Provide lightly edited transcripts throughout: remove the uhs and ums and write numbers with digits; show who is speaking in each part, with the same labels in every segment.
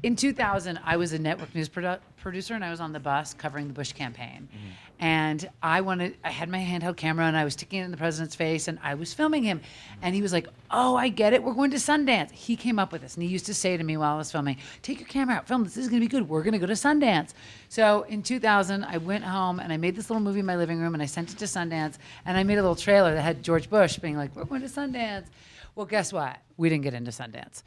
Speaker 1: In 2000, I was a network news producer, and I was on the bus covering the Bush campaign. And I had my handheld camera, and I was sticking it in the president's face, and I was filming him. And he was like, "Oh, I get it. We're going to Sundance." He came up with this, and he used to say to me while I was filming, "Take your camera out, film this. This is going to be good. We're going to go to Sundance." So in 2000, I went home, and I made this little movie in my living room, and I sent it to Sundance. And I made a little trailer that had George Bush being like, "We're going to Sundance." Well, guess what? We didn't get into Sundance.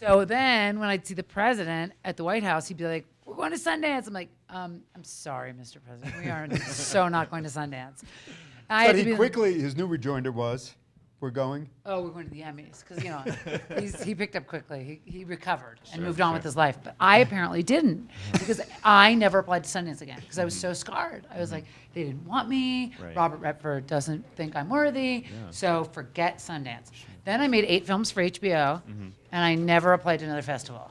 Speaker 1: So then when I'd see the president at the White House, he'd be like, "We're going to Sundance." I'm like, I'm sorry, Mr. President. We are so not going to Sundance.
Speaker 2: But his new rejoinder was, "We're going."
Speaker 1: Oh, we're going to the Emmys. Because, he picked up quickly. He recovered and moved on with his life. But I apparently didn't, because I never applied to Sundance again because I was so scarred. I was like, they didn't want me.
Speaker 3: Right.
Speaker 1: Robert Redford doesn't think I'm worthy. So forget Sundance. Then I made 8 films for HBO, and I never applied to another festival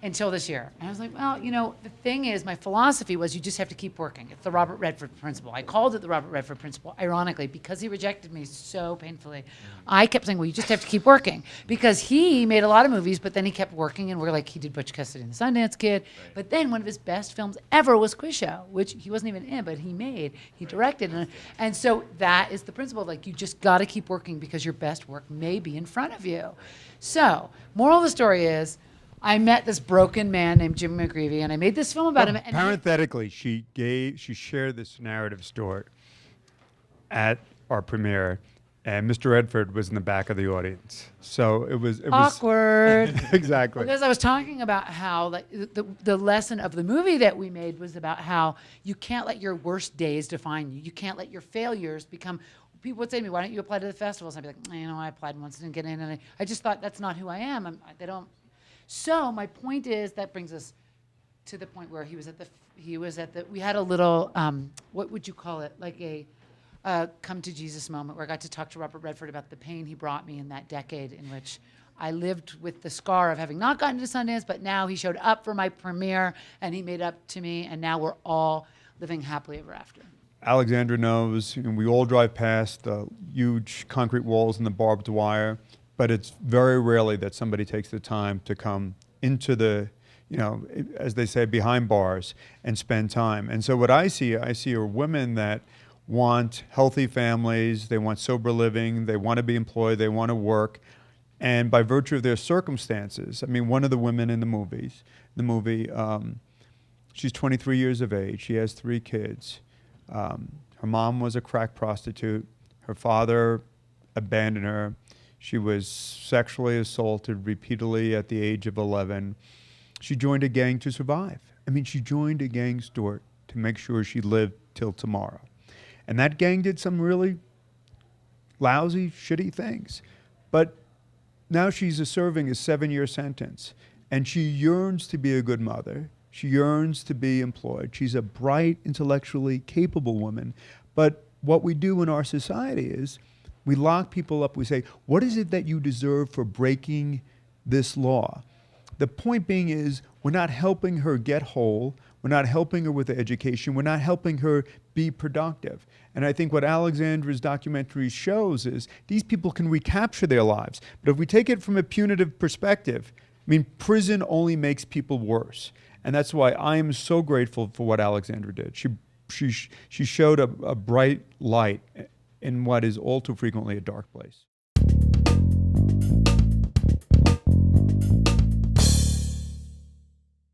Speaker 1: until this year. And I was like, well, the thing is, my philosophy was you just have to keep working. It's the Robert Redford principle. I called it the Robert Redford principle, ironically, because he rejected me so painfully. I kept saying, well, you just have to keep working. Because he made a lot of movies, but then he kept working, and he did Butch Cassidy and the Sundance Kid. Right. But then one of his best films ever was Quiz Show, which he wasn't even in, but he directed. And so that is the principle. Like, you just got to keep working because your best work may be in front of you. So, moral of the story is, I met this broken man named Jim McGreevey, and I made this film about him. And
Speaker 2: parenthetically, she shared this narrative story at our premiere, and Mr. Redford was in the back of the audience. So it was
Speaker 1: awkward.
Speaker 2: Exactly.
Speaker 1: Because I was talking about how the lesson of the movie that we made was about how you can't let your worst days define you. You can't let your failures become. People would say to me, "Why don't you apply to the festivals?" And I'd be like, I applied once and didn't get in, and I just thought that's not who I am. They don't. So my point is, that brings us to the point where we had a little, what would you call it? Like a come to Jesus moment where I got to talk to Robert Redford about the pain he brought me in that decade in which I lived with the scar of having not gotten to Sundance, but now he showed up for my premiere and he made up to me, and now we're all living happily ever after.
Speaker 2: Alexandra knows, we all drive past the huge concrete walls and the barbed wire, but it's very rarely that somebody takes the time to come into the, as they say, behind bars and spend time. And so what I see are women that want healthy families, they want sober living, they want to be employed, they want to work. And by virtue of their circumstances, one of the women in the movie, she's 23 years of age, she has 3 kids. Her mom was a crack prostitute. Her father abandoned her. She was sexually assaulted repeatedly at the age of 11. She joined a gang to survive. She joined a gang to make sure she lived till tomorrow. And that gang did some really lousy, shitty things. But now she's serving a 7-year sentence. And she yearns to be a good mother. She yearns to be employed. She's a bright, intellectually capable woman. But what we do in our society is, we lock people up. We say, what is it that you deserve for breaking this law? The point being is, we're not helping her get whole. We're not helping her with the education. We're not helping her be productive. And I think what Alexandra's documentary shows is these people can recapture their lives. But if we take it from a punitive perspective, prison only makes people worse. And that's why I am so grateful for what Alexandra did. She showed a bright light in what is all too frequently a dark place.